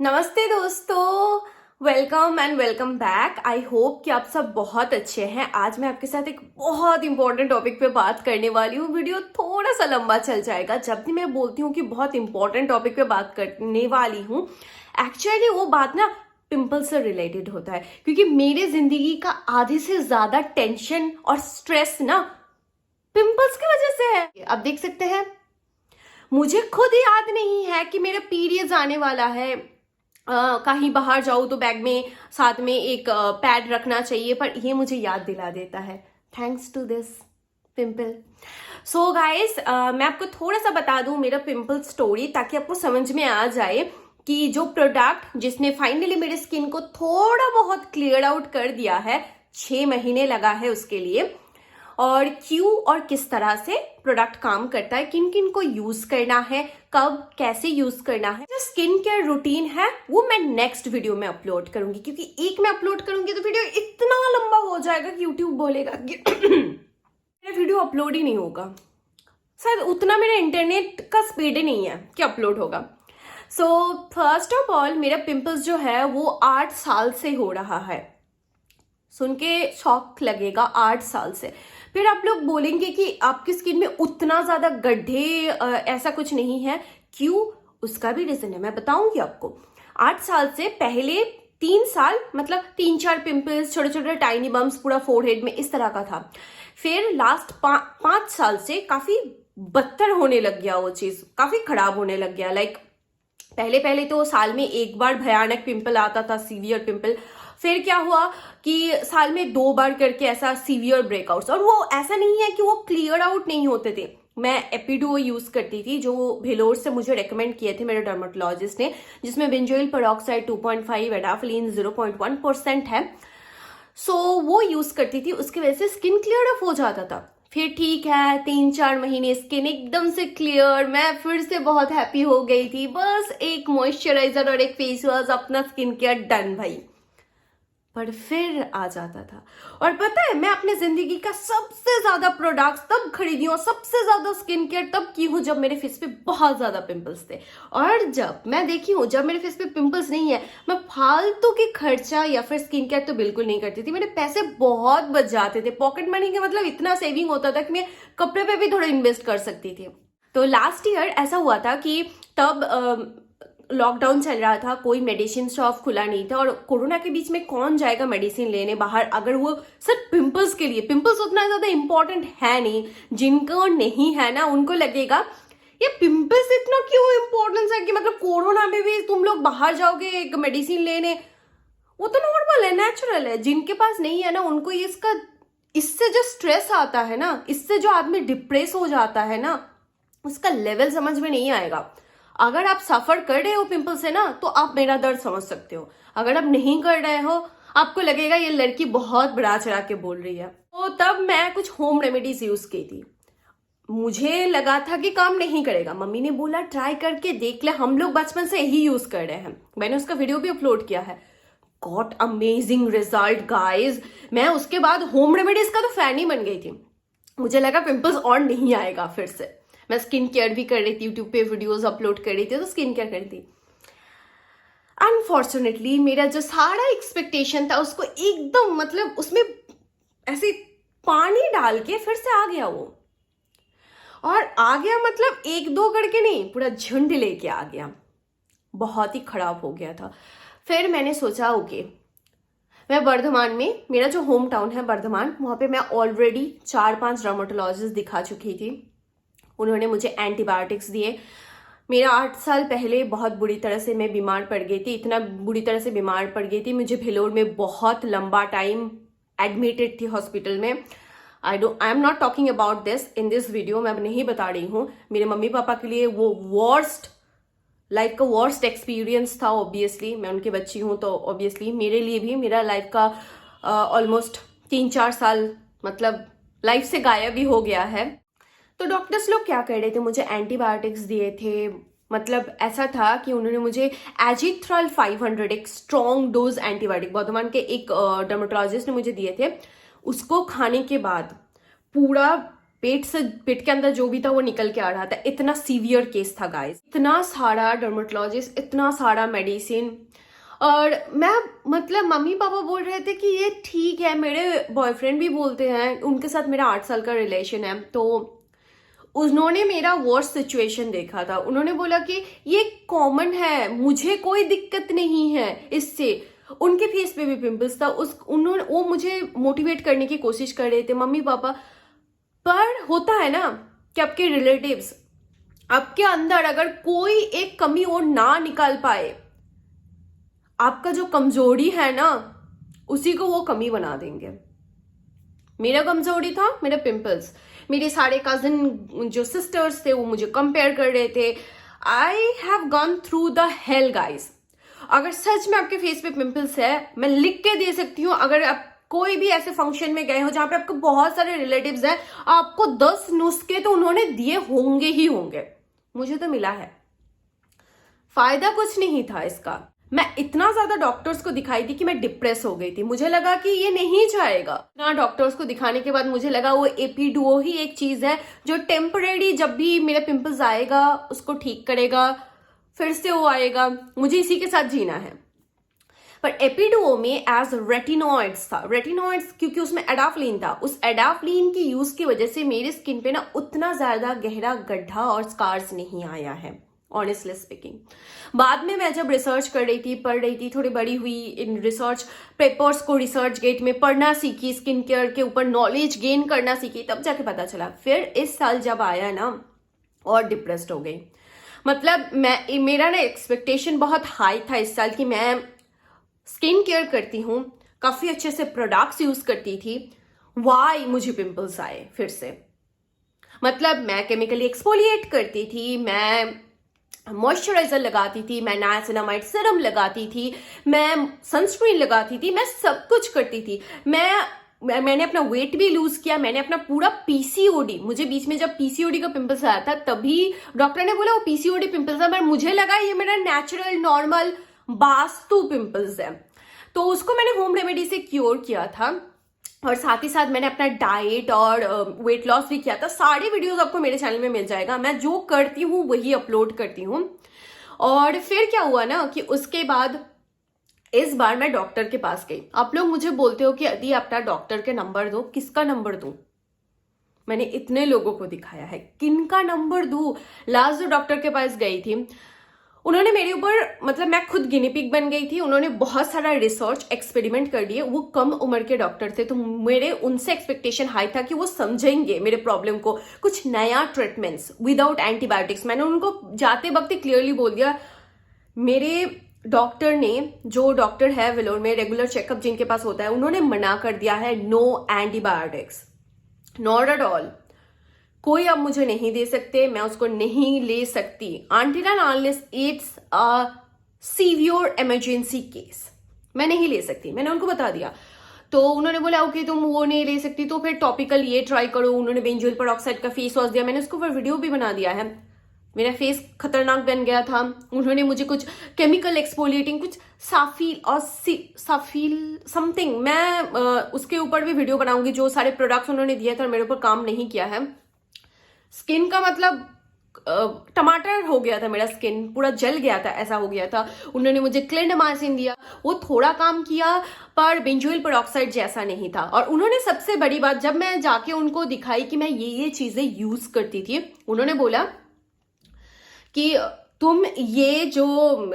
नमस्ते दोस्तों, welcome and welcome back. I hope कि आप सब बहुत अच्छे हैं। आज मैं आपके साथ एक बहुत इंपॉर्टेंट टॉपिक पे बात करने वाली हूँ। वीडियो थोड़ा सा लंबा चल जाएगा। जब भी मैं बोलती हूँ कि बहुत इंपॉर्टेंट टॉपिक पे बात करने वाली हूँ, एक्चुअली वो बात ना पिंपल से रिलेटेड होता है, क्योंकि मेरे जिंदगी का आधे से ज्यादा टेंशन और स्ट्रेस ना पिंपल्स की वजह से है। अब देख सकते हैं, मुझे खुद याद नहीं है कि मेरा पीरियड्स आने वाला है। कहीं बाहर जाऊँ तो बैग में साथ में एक पैड रखना चाहिए, पर ये मुझे याद दिला देता है, thanks to this pimple. So guys, मैं आपको थोड़ा सा बता दूं मेरा पिंपल स्टोरी, ताकि आपको समझ में आ जाए कि जो प्रोडक्ट जिसने फाइनली मेरे स्किन को थोड़ा बहुत क्लियर आउट कर दिया है, 6 महीने लगा है उसके लिए, और क्यों और किस तरह से प्रोडक्ट काम करता है, किन किन को यूज करना है, कब कैसे यूज करना है। जो स्किन केयर रूटीन है वो मैं नेक्स्ट वीडियो में अपलोड करूंगी, क्योंकि एक में अपलोड करूंगी तो वीडियो इतना लंबा हो जाएगा कि यूट्यूब बोलेगा कि मेरा वीडियो अपलोड ही नहीं होगा। शायद उतना मेरा इंटरनेट का स्पीड ही नहीं है कि अपलोड होगा। सो फर्स्ट ऑफ ऑल, मेरा पिंपल्स जो है वो 8 साल से हो रहा है। सुन के शॉक लगेगा, 8 साल से। फिर आप लोग बोलेंगे कि आपकी स्किन में उतना ज्यादा गड्ढे ऐसा कुछ नहीं है, क्यों? उसका भी रीजन है, मैं बताऊंगी आपको। 8 साल से पहले 3 साल मतलब 3-4 पिंपल्स, छोटे छोटे टाइनी बम्स पूरा फोरहेड में, इस तरह का था। फिर लास्ट 5 साल से काफी बदतर होने लग गया, वो चीज काफी खराब होने लग गया। लाइक पहले पहले तो साल में एक बार भयानक पिंपल आता था, सीवियर पिंपल। फिर क्या हुआ कि साल में 2 बार करके ऐसा सीवियर ब्रेकआउट्स, और वो ऐसा नहीं है कि वो क्लियर आउट नहीं होते थे। मैं एपिडुओ यूज करती थी, जो भेलोर से मुझे रेकमेंड किए थे मेरे डर्मेटोलॉजिस्ट ने, जिसमें बेंजोइल पेरोक्साइड 2.5, एडाफिलिन 0.1% है। सो वो यूज करती थी, उसकी वजह से स्किन क्लियर अप हो जाता था। फिर ठीक है, 3-4 महीने स्किन एकदम से क्लियर, मैं फिर से बहुत हैप्पी हो गई थी। बस एक मॉइस्चराइजर और एक फेस वॉश, अपना स्किन केयर डन भाई। पर फिर आ जाता था। और पता है, मैं अपने जिंदगी का सबसे ज्यादा प्रोडक्ट्स तब खरीदी हूँ, सबसे ज्यादा स्किन केयर तब की हूँ जब मेरे फेस पे बहुत ज्यादा पिंपल्स थे। और जब मैं देखी हूँ, जब मेरे फेस पे पिंपल्स नहीं है, मैं फालतू की खर्चा या फिर स्किन केयर तो बिल्कुल नहीं करती थी। मेरे पैसे बहुत बच जाते थे, पॉकेट मनी के मतलब इतना सेविंग होता था कि मैं कपड़े पे भी थोड़ा इन्वेस्ट कर सकती थी। तो लास्ट ईयर ऐसा हुआ था कि तब लॉकडाउन चल रहा था, कोई मेडिसिन शॉप खुला नहीं था, और कोरोना के बीच में कौन जाएगा मेडिसिन लेने बाहर, अगर वो सिर्फ पिंपल्स के लिए। पिंपल्स उतना ज्यादा इंपॉर्टेंट है नहीं, जिनको नहीं है ना उनको लगेगा ये पिंपल्स इतना क्यों इंपॉर्टेंस है कि मतलब कोरोना में भी तुम लोग बाहर जाओगे एक मेडिसिन लेने। वो तो नॉर्मल है, नेचुरल है। जिनके पास नहीं है ना, उनको ये इससे जो स्ट्रेस आता है ना, इससे जो आदमी डिप्रेस हो जाता है ना, उसका लेवल समझ में नहीं आएगा। अगर आप सफर कर रहे हो पिंपल से ना, तो आप मेरा दर्द समझ सकते हो। अगर आप नहीं कर रहे हो, आपको लगेगा ये लड़की बहुत बढ़ा चढ़ा के बोल रही है। तो तब मैं कुछ होम रेमेडीज यूज की थी। मुझे लगा था कि काम नहीं करेगा, मम्मी ने बोला ट्राई करके देख ले, हम लोग बचपन से यही यूज कर रहे हैं। मैंने उसका वीडियो भी अपलोड किया है। Got amazing result guys. मैं उसके बाद होम रेमेडीज का तो फैन ही बन गई थी। मुझे लगा पिंपल्स और नहीं आएगा फिर से। मैं स्किन केयर भी कर रही थी, यूट्यूब पे वीडियोस अपलोड कर रही थी, तो स्किन केयर कर रही थी। अनफॉर्चुनेटली मेरा जो सारा एक्सपेक्टेशन था उसको एकदम मतलब उसमें ऐसे पानी डाल के फिर से आ गया वो। और आ गया मतलब 1-2 करके नहीं, पूरा झुंड लेके आ गया। बहुत ही खराब हो गया था। फिर मैंने सोचा ओके, मैं बर्धमान में, मेरा जो होम टाउन है बर्धमान, वहां पे मैं ऑलरेडी 4-5 डर्मेटोलॉजिस्ट दिखा चुकी थी। उन्होंने एंटी एंटीबायोटिक्स दिए। मेरा 8 साल पहले बहुत बुरी तरह से मैं बीमार पड़ गई थी, इतना बुरी तरह से बीमार पड़ गई थी, मुझे भेलोर में बहुत लंबा टाइम एडमिटेड थी हॉस्पिटल में। I am not talking about this in this video, मैं अब नहीं बता रही हूँ। मेरे मम्मी पापा के लिए वो लाइफ का वर्स्ट एक्सपीरियंस था। ऑब्वियसली मैं उनकी बच्ची हूँ, तो ऑब्वियसली मेरे लिए भी मेरा लाइफ का ऑलमोस्ट 3-4 साल मतलब लाइफ से गायब ही हो गया है। तो डॉक्टर्स लोग क्या कर रहे थे, मुझे एंटीबायोटिक्स दिए थे। मतलब ऐसा था कि उन्होंने मुझे एजिथ्रल 500, एक स्ट्रॉन्ग डोज एंटीबायोटिक, बर्धमान के एक डर्मेटोलॉजिस्ट ने मुझे दिए थे। उसको खाने के बाद पूरा पेट के अंदर जो भी था वो निकल के आ रहा था। इतना सीवियर केस था गाइस, इतना सारा डर्मेटोलॉजिस्ट, इतना सारा मेडिसिन। और मैं मतलब मम्मी पापा बोल रहे थे कि ये ठीक है, मेरे बॉयफ्रेंड भी बोलते हैं, उनके साथ मेरा 8 साल का रिलेशन है, तो उन्होंने मेरा वर्स्ट सिचुएशन देखा था। उन्होंने बोला कि ये कॉमन है, मुझे कोई दिक्कत नहीं है इससे। उनके फेस पे भी पिंपल्स था। वो मुझे मोटिवेट करने की कोशिश कर रहे थे मम्मी पापा। पर होता है ना कि आपके रिलेटिव्स आपके अंदर अगर कोई एक कमी और ना निकाल पाए, आपका जो कमजोरी है ना उसी को वो कमी बना देंगे। मेरा कमजोरी था मेरा पिंपल्स। मेरे सारे कजिन जो सिस्टर्स थे वो मुझे कंपेयर कर रहे थे। I have gone through the hell guys. अगर सच में आपके फेस पे पिंपल्स है, मैं लिख के दे सकती हूँ। अगर आप कोई भी ऐसे फंक्शन में गए हो जहां पे आपको बहुत सारे रिलेटिव्स हैं, आपको 10 नुस्खे तो उन्होंने दिए होंगे ही होंगे। मुझे तो मिला है, फायदा कुछ नहीं था इसका। मैं इतना ज्यादा डॉक्टर्स को दिखाई थी कि मैं डिप्रेस हो गई थी। मुझे लगा कि ये नहीं जाएगा। ना डॉक्टर्स को दिखाने के बाद मुझे लगा वो एपीडुओ ही एक चीज है जो टेम्परेरी, जब भी मेरे पिंपल्स आएगा उसको ठीक करेगा, फिर से वो आएगा, मुझे इसी के साथ जीना है। पर एपीडुओ में एज रेटिनॉइड्स था। रेटिनॉइड्स क्योंकि उसमें एडाफ्लिन था, उस एडाफ्लिन की यूज की वजह से मेरे स्किन पे ना उतना ज्यादा गहरा गड्ढा और स्कार्स नहीं आया है, ऑनेस्टली स्पीकिंग। बाद में मैं जब रिसर्च कर रही थी, पढ़ रही थी, थोड़ी बड़ी हुई, इन रिसर्च पेपर्स को रिसर्च गेट में पढ़ना सीखी, स्किन केयर के ऊपर नॉलेज गेन करना सीखी, तब जाके पता चला। फिर इस साल जब आया ना और डिप्रेस्ड हो गई। मतलब मेरा ना एक्सपेक्टेशन बहुत हाई था इस साल कि मैं स्किन केयर करती हूँ, काफी अच्छे से प्रोडक्ट्स यूज करती थी, वाई मुझे पिंपल्स आए फिर से। मतलब मैं केमिकली एक्सफोलिएट करती थी, मैं मॉइस्चराइजर लगाती थी, मैं नाइसिनामाइड सीरम लगाती थी, मैं सनस्क्रीन लगाती थी, मैं सब कुछ करती थी। मैंने अपना वेट भी लूज किया, मैंने अपना पूरा पीसीओडी, मुझे बीच में जब पीसीओडी का पिंपल्स आया था तभी डॉक्टर ने बोला वो पीसीओडी पिंपल्स है, पर मुझे लगा ये मेरा नेचुरल नॉर्मल वास्तु पिंपल्स है। तो उसको मैंने होम रेमेडी से क्योर किया था। और साथ ही साथ मैंने अपना डाइट और वेट लॉस भी किया था। सारी वीडियोस आपको मेरे चैनल में मिल जाएगा, मैं जो करती हूँ वही अपलोड करती हूँ। और फिर क्या हुआ ना कि उसके बाद इस बार मैं डॉक्टर के पास गई। आप लोग मुझे बोलते हो कि यदि अपना डॉक्टर के नंबर दो, किसका नंबर दूं? मैंने इतने लोगों को दिखाया है, किनका नंबर दूं? लास्ट जो डॉक्टर के पास गई थी उन्होंने मेरे ऊपर, मतलब मैं खुद गिनी पिग बन गई थी। उन्होंने बहुत सारा रिसर्च एक्सपेरिमेंट कर लिए। वो कम उम्र के डॉक्टर थे, तो मेरे उनसे एक्सपेक्टेशन हाई था कि वो समझेंगे मेरे प्रॉब्लम को, कुछ नया ट्रीटमेंट्स विदाउट एंटीबायोटिक्स। मैंने उनको जाते वक्त क्लियरली बोल दिया, मेरे डॉक्टर ने, जो डॉक्टर है वेलोर में रेगुलर चेकअप जिनके पास होता है, उन्होंने मना कर दिया है, no antibiotics, not at all. कोई अब मुझे नहीं दे सकते, मैं उसको नहीं ले सकती until and unless it's a severe emergency case। मैं नहीं ले सकती, मैंने उनको बता दिया। तो उन्होंने बोला ओके तुम वो नहीं ले सकती तो फिर टॉपिकल ये ट्राई करो। उन्होंने बेंजोइल पेरोक्साइड का फेस वॉश दिया, मैंने उसको फिर वीडियो भी बना दिया है। मेरा फेस खतरनाक बन गया था। उन्होंने मुझे कुछ केमिकल एक्सफोलिएटिंग, कुछ साफील और साफील समथिंग, मैं उसके ऊपर भी वीडियो बनाऊंगी। जो सारे प्रोडक्ट्स उन्होंने दिए थे मेरे ऊपर काम नहीं किया है। स्किन का मतलब टमाटर हो गया था, मेरा स्किन पूरा जल गया था, ऐसा हो गया था। उन्होंने मुझे क्लिंडामाइसिन दिया, वो थोड़ा काम किया पर बेंजोइल पेरोक्साइड जैसा नहीं था। और उन्होंने सबसे बड़ी बात, जब मैं जाके उनको दिखाई कि मैं ये चीजें यूज करती थी, उन्होंने बोला कि तुम ये जो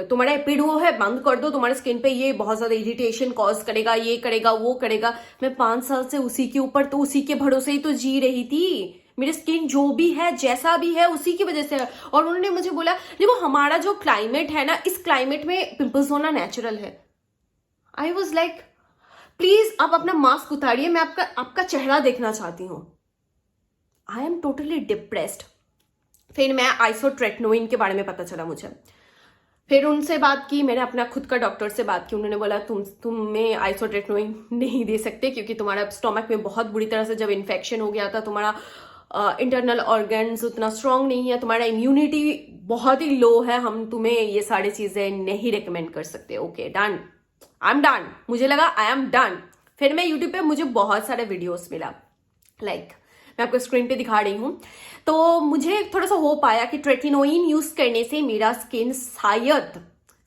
तुम्हारा एपिडुओ है बंद कर दो, तुम्हारे स्किन पे ये बहुत ज्यादा इरिटेशन कॉज करेगा, ये करेगा वो करेगा। मैं 5 साल से उसी के ऊपर, तो उसी के भरोसे ही तो जी रही थी। मेरी स्किन जो भी है, जैसा भी है, उसी की वजह से है। और उन्होंने मुझे बोला देखो हमारा जो क्लाइमेट है ना, इस क्लाइमेट में पिंपल्स होना नेचुरल है। आई वॉज लाइक प्लीज आप अपना मास्क उतारिए, मैं आपका चेहरा देखना चाहती हूँ। I am totally depressed. फिर मैं आइसोट्रेटनोइन के बारे में पता चला मुझे। फिर उनसे बात की, मैंने अपना खुद का डॉक्टर से बात की। उन्होंने बोला तुम्हें आइसोट्रेटनोइन नहीं दे सकते क्योंकि तुम्हारा स्टोमक में बहुत बुरी तरह से जब इन्फेक्शन हो गया था, तुम्हारा इंटरनल ऑर्गन्स उतना स्ट्रांग नहीं है, तुम्हारा इम्यूनिटी बहुत ही लो है, हम तुम्हें ये सारी चीजें नहीं रिकमेंड कर सकते। Okay done, I am done. मुझे लगा आई एम डन। फिर मैं यूट्यूब पे मुझे बहुत सारे वीडियोस मिला, लाइक मैं आपको स्क्रीन पे दिखा रही हूँ। तो मुझे थोड़ा सा होप आया कि ट्रेटिनोइन यूज करने से मेरा स्किन शायद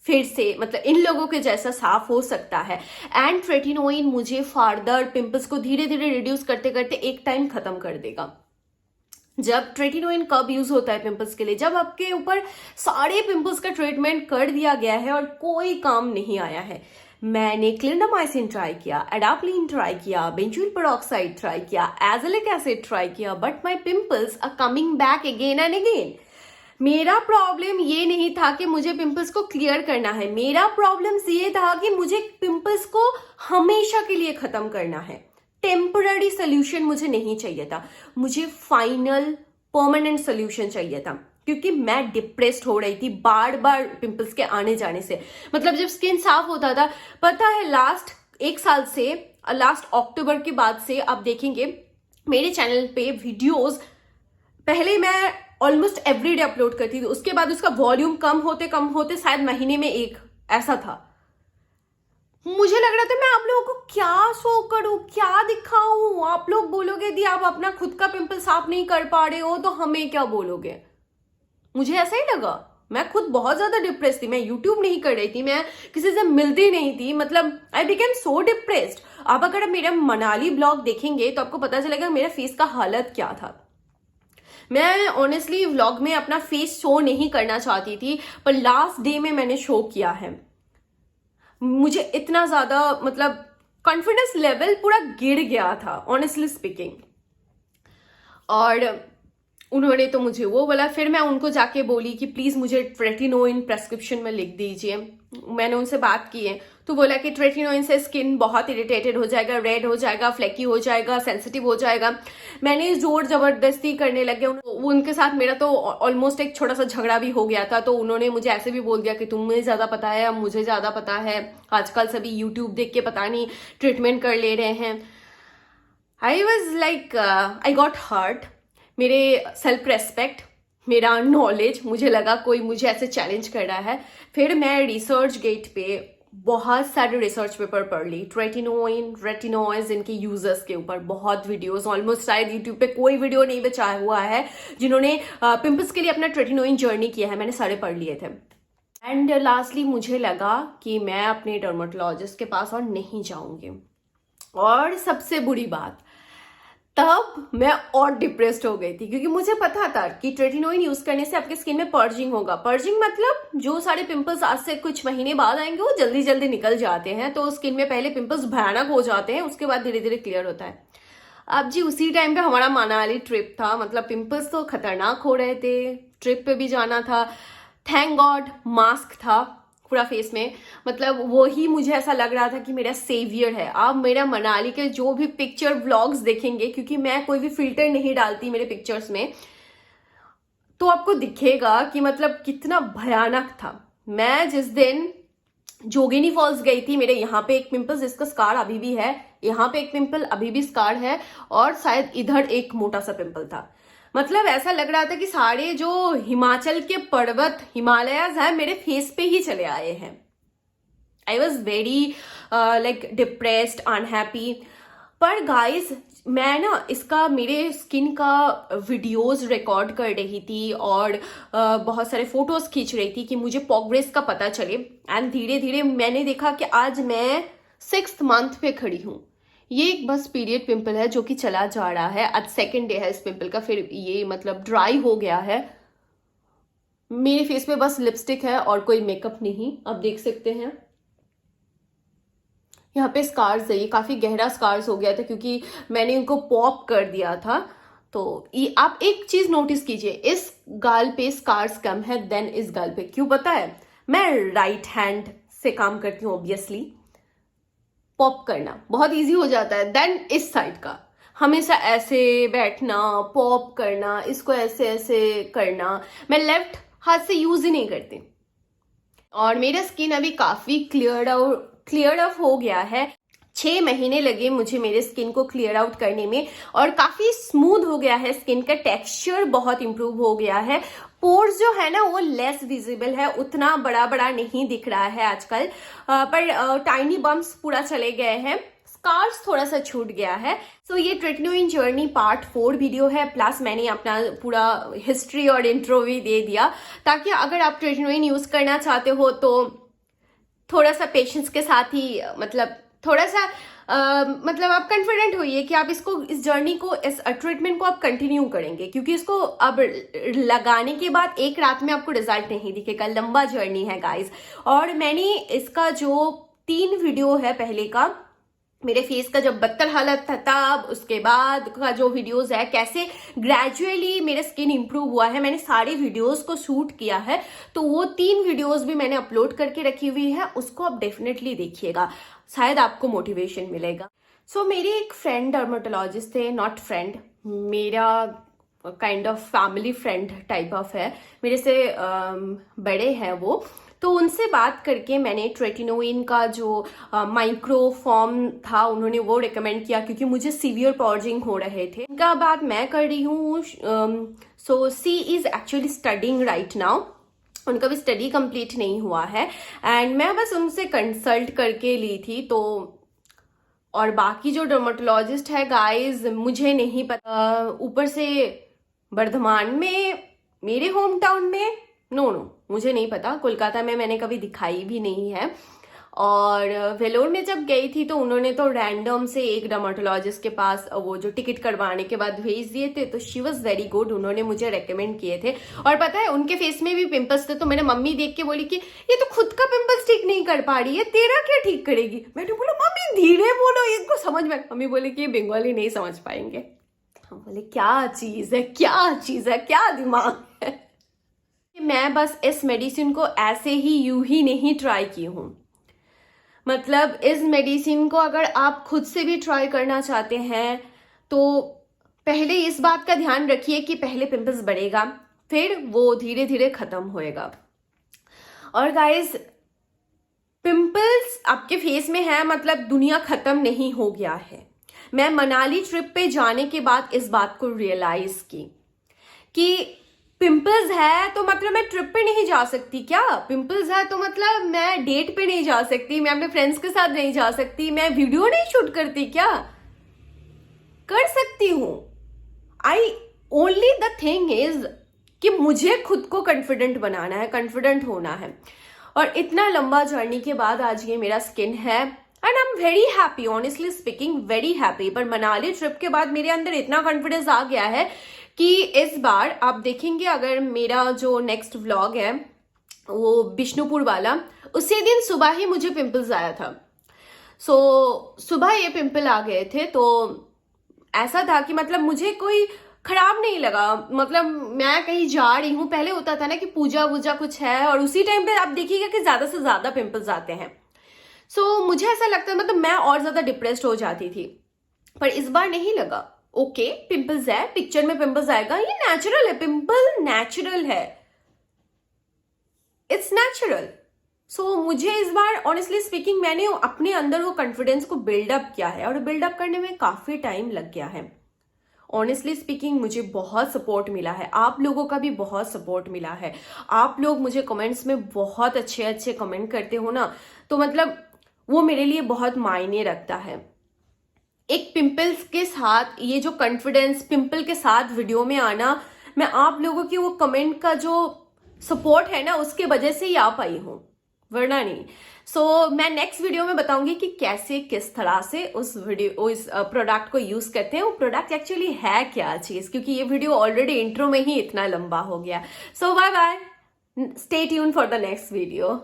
फिर से मतलब इन लोगों के जैसा साफ हो सकता है। एंड ट्रेटिनोइन मुझे फार्दर पिंपल्स को धीरे धीरे रिड्यूस करते करते एक टाइम खत्म कर देगा। जब ट्रेटिनोइन कब यूज होता है पिंपल्स के लिए? जब आपके ऊपर सारे पिंपल्स का ट्रीटमेंट कर दिया गया है और कोई काम नहीं आया है। मैंने क्लिंडामाइसिन ट्राई किया, एडाप्लिन ट्राई किया, बेंजोइल पेरोक्साइड ट्राई किया, एज़ेलिक एसिड ट्राई किया, but my pimples are coming back again and again. मेरा प्रॉब्लम ये नहीं था कि मुझे पिंपल्स को क्लियर करना है, मेरा प्रॉब्लम ये था कि मुझे पिंपल्स को हमेशा के लिए खत्म करना है। टेम्पररी सोल्यूशन मुझे नहीं चाहिए था, मुझे फाइनल परमानेंट सोल्यूशन चाहिए था, क्योंकि मैं डिप्रेस्ड हो रही थी बार बार पिंपल्स के आने जाने से। मतलब जब स्किन साफ होता था, पता है लास्ट 1 साल से, लास्ट अक्टूबर के बाद से आप देखेंगे मेरे चैनल पे वीडियोस, पहले मैं ऑलमोस्ट एवरीडे अपलोड करती थी, उसके बाद उसका वॉल्यूम कम होते शायद महीने में एक ऐसा था। मुझे लग रहा था मैं आप लोगों को क्या शो करूं, क्या दिखाऊं। आप लोग बोलोगे दी आप अपना खुद का पिंपल साफ नहीं कर पा रहे हो तो हमें क्या बोलोगे। मुझे ऐसा ही लगा, मैं खुद बहुत ज्यादा डिप्रेस थी, मैं यूट्यूब नहीं कर रही थी, मैं किसी से मिलती नहीं थी, मतलब आई बिकेम सो डिप्रेस्ड। आप अगर मेरा मनाली ब्लॉग देखेंगे तो आपको पता चलेगा मेरा फेस का हालत क्या था। मैं ऑनेस्टली व्लॉग में अपना फेस शो नहीं करना चाहती थी, पर लास्ट डे में मैंने शो किया है। मुझे इतना ज्यादा मतलब कॉन्फिडेंस लेवल पूरा गिर गया था ऑनेस्टली स्पीकिंग। और उन्होंने तो मुझे वो बोला, फिर मैं उनको जाके बोली कि प्लीज मुझे ट्रेटिनोइन प्रेस्क्रिप्शन में लिख दीजिए। मैंने उनसे बात की है तो बोला कि ट्रेटिनोइन से स्किन बहुत इरिटेटेड हो जाएगा, रेड हो जाएगा, फ्लेकी हो जाएगा, सेंसिटिव हो जाएगा। मैंने जोर जबरदस्ती करने लगे, उनके साथ मेरा तो ऑलमोस्ट एक छोटा सा झगड़ा भी हो गया था। तो उन्होंने मुझे ऐसे भी बोल दिया कि तुम्हें ज्यादा पता है या मुझे ज्यादा पता है, आजकल सभी यूट्यूब देख के पता नहीं ट्रीटमेंट कर ले रहे हैं। I was like I got hurt. मेरे सेल्फ रेस्पेक्ट, मेरा नॉलेज, मुझे लगा कोई मुझे ऐसे चैलेंज कर रहा है। फिर मैं रिसर्च गेट पे बहुत सारे रिसर्च पेपर पढ़ ली, ट्रेटिनोइन, रेटिनॉइड्स, इनके यूजर्स के ऊपर बहुत वीडियोस, ऑलमोस्ट शायद यूट्यूब पे कोई वीडियो नहीं बचा हुआ है जिन्होंने पिंपल्स के लिए अपना ट्रेटिनोइन जर्नी किया है, मैंने सारे पढ़ लिए थे। एंड लास्टली मुझे लगा कि मैं अपने डर्मेटोलॉजिस्ट के पास और नहीं जाऊंगी। और सबसे बुरी बात, तब मैं और डिप्रेस्ड हो गई थी, क्योंकि मुझे पता था कि ट्रेटिनोइन यूज करने से आपके स्किन में पर्जिंग होगा। पर्जिंग मतलब जो सारे पिंपल्स आज से कुछ महीने बाद आएंगे वो जल्दी जल्दी निकल जाते हैं। तो स्किन में पहले पिंपल्स भयानक हो जाते हैं, उसके बाद धीरे धीरे क्लियर होता है। अब जी उसी टाइम पे हमारा मनाली ट्रिप था, मतलब पिंपल्स तो खतरनाक हो रहे थे, ट्रिप पे भी जाना था। थैंक गॉड मास्क था पूरा फेस में, मतलब वो ही मुझे ऐसा लग रहा था कि मेरा सेवियर है। आप मेरा मनाली के जो भी पिक्चर व्लॉग्स देखेंगे, क्योंकि मैं कोई भी फिल्टर नहीं डालती मेरे पिक्चर्स में, तो आपको दिखेगा कि मतलब कितना भयानक था। मैं जिस दिन जोगिनी फॉल्स गई थी, मेरे यहाँ पे एक पिंपल जिसका स्कार अभी भी है, यहाँ पे एक पिंपल अभी भी स्कार है, और शायद इधर एक मोटा सा पिंपल था। मतलब ऐसा लग रहा था कि सारे जो हिमाचल के पर्वत, हिमालयाज है, मेरे फेस पे ही चले आए हैं। I was very like depressed, unhappy. पर गाइज मैं ना इसका, मेरे स्किन का वीडियोस रिकॉर्ड कर रही थी और बहुत सारे फोटोज खींच रही थी कि मुझे प्रोग्रेस का पता चले। एंड धीरे धीरे मैंने देखा कि आज मैं 6th मंथ पे खड़ी हूँ। ये एक बस पीरियड पिंपल है जो कि चला जा रहा है, आज 2nd डे है इस पिंपल का, फिर ये मतलब ड्राई हो गया है। मेरे फेस पे बस लिपस्टिक है और कोई मेकअप नहीं, आप देख सकते हैं। यहाँ पे स्कार्स है, ये काफी गहरा स्कार्स हो गया था क्योंकि मैंने इनको पॉप कर दिया था। तो ये आप एक चीज नोटिस कीजिए, इस गाल पे स्कार्स कम है देन इस गाल पे। क्यों पता है? मैं राइट हैंड से काम करती हूँ, ऑब्वियसली पॉप करना बहुत इजी हो जाता है देन इस साइड का। हमेशा ऐसे बैठना, पॉप करना, इसको ऐसे ऐसे करना, मैं लेफ्ट हाथ से यूज ही नहीं करती। और मेरा स्किन अभी काफी क्लियर आउट हो गया है। 6 महीने लगे मुझे मेरे स्किन को क्लियर आउट करने में, और काफी स्मूथ हो गया है स्किन का, टेक्सचर बहुत इंप्रूव हो गया है। पोर्स जो है ना वो लेस विजिबल है, उतना बड़ा बड़ा नहीं दिख रहा है आजकल, पर टाइनी बम्प्स पूरा चले गए हैं। स्कार्स थोड़ा सा छूट गया है। सो ये ट्रेटनोइन जर्नी पार्ट 4 वीडियो है, प्लस मैंने अपना पूरा हिस्ट्री और इंट्रो भी दे दिया, ताकि अगर आप ट्रेटनोइन यूज करना चाहते हो तो थोड़ा सा पेशेंस के साथ ही, मतलब थोड़ा सा मतलब आप कॉन्फिडेंट होइए कि आप इसको, इस जर्नी को, इस ट्रीटमेंट को आप कंटिन्यू करेंगे, क्योंकि इसको अब लगाने के बाद एक रात में आपको रिजल्ट नहीं दिखेगा, लंबा जर्नी है गाइस। और मैंने इसका जो 3 वीडियो है, पहले का मेरे फेस का जब बदतर हालत था तब, उसके बाद का जो वीडियोस है कैसे ग्रेजुअली मेरा स्किन इंप्रूव हुआ है, मैंने सारे वीडियोस को शूट किया है, तो वो 3 वीडियोस भी मैंने अपलोड करके रखी हुई है, उसको आप डेफिनेटली देखिएगा, शायद आपको मोटिवेशन मिलेगा। सो मेरी एक फ्रेंड डर्मेटोलॉजिस्ट थे, नॉट फ्रेंड, मेरा kind of family friend type of है, मेरे से बड़े हैं वो, तो उनसे बात करके मैंने ट्रेटिनोइन का जो माइक्रो फॉर्म था उन्होंने वो रिकमेंड किया, क्योंकि मुझे सीवियर पॉर्जिंग हो रहे थे। इनका बात मैं कर रही हूँ। So she is actually studying right now, उनका भी स्टडी कंप्लीट नहीं हुआ है, एंड मैं बस उनसे कंसल्ट करके ली थी। तो और बाकी जो डर्मेटोलॉजिस्ट है गाइज मुझे नहीं पता, ऊपर से वर्धमान में, मेरे होम टाउन में, नो मुझे नहीं पता, कोलकाता में मैंने कभी दिखाई भी नहीं है। और वेलोर में जब गई थी तो उन्होंने तो रैंडम से एक डर्मेटोलॉजिस्ट के पास वो जो टिकट करवाने के बाद भेज दिए थे, तो शी वॉज वेरी गुड, उन्होंने मुझे रेकमेंड किए थे। और पता है उनके फेस में भी पिंपल्स थे, तो मेरे मम्मी देख के बोली कि ये तो खुद का पिंपल्स ठीक नहीं कर पा रही है, तेरा क्या ठीक करेगी। मैंने बोला मम्मी धीरे बोलो, इनको समझ में। मम्मी बोली कि बंगाली नहीं समझ पाएंगे। हम बोले क्या चीज है, क्या चीज है, क्या दिमाग है। मैं बस इस मेडिसिन को ऐसे ही यूं ही नहीं ट्राई की हूं, मतलब इस मेडिसिन को अगर आप खुद से भी ट्राई करना चाहते हैं तो पहले इस बात का ध्यान रखिए कि पहले पिंपल्स बढ़ेगा, फिर वो धीरे धीरे खत्म होएगा। और गाइस पिंपल्स आपके फेस में है मतलब दुनिया खत्म नहीं हो गया है। मैं मनाली ट्रिप पे जाने के बाद इस बात को रियलाइज की कि पिंपल्स है तो मतलब मैं ट्रिप पे नहीं जा सकती क्या, पिंपल्स है तो मतलब मैं डेट पे नहीं जा सकती, मैं अपने फ्रेंड्स के साथ नहीं जा सकती, मैं वीडियो नहीं शूट करती क्या, कर सकती हूं। I only the thing is कि मुझे खुद को कॉन्फिडेंट बनाना है, कॉन्फिडेंट होना है। और इतना लंबा जर्नी के बाद आज ये मेरा स्किन है, and I am very happy, honestly speaking very happy. पर मनाली ट्रिप के बाद मेरे अंदर इतना कॉन्फिडेंस आ गया है कि इस बार आप देखेंगे, अगर मेरा जो नेक्स्ट व्लॉग है वो बिष्णुपुर वाला, उसी दिन सुबह ही मुझे पिंपल्स आया था। सुबह ये पिंपल आ गए थे, तो ऐसा था कि मतलब मुझे कोई खराब नहीं लगा, मतलब मैं कहीं जा रही हूँ। पहले होता था ना कि पूजा वूजा कुछ है और उसी टाइम पे आप देखिएगा कि ज्यादा से ज्यादा पिंपल्स आते हैं। मुझे ऐसा लगता है, मतलब मैं और ज्यादा डिप्रेस्ड हो जाती थी, पर इस बार नहीं लगा। ओके पिंपल्स है, पिक्चर में पिंपल्स आएगा, ये नेचुरल है, पिंपल नेचुरल है, इट्स नेचुरल। मुझे इस बार ऑनेस्टली स्पीकिंग मैंने अपने अंदर वो कॉन्फिडेंस को बिल्डअप किया है, और बिल्डअप करने में काफी टाइम लग गया है। ऑनेस्टली स्पीकिंग मुझे बहुत सपोर्ट मिला है, आप लोगों का भी बहुत सपोर्ट मिला है। आप लोग मुझे कमेंट्स में बहुत अच्छे अच्छे कमेंट करते हो ना, तो मतलब वो मेरे लिए बहुत मायने रखता है। एक पिंपल्स के साथ ये जो कॉन्फिडेंस, पिंपल के साथ वीडियो में आना, मैं आप लोगों की वो कमेंट का जो सपोर्ट है ना, उसके वजह से ही आ पाई हूं, वरना नहीं। मैं नेक्स्ट वीडियो में बताऊंगी कि कैसे, किस तरह से उस प्रोडक्ट को यूज करते हैं, वो प्रोडक्ट एक्चुअली है क्या चीज, क्योंकि ये वीडियो ऑलरेडी इंट्रो में ही इतना लंबा हो गया। Bye bye, stay tune for the next video.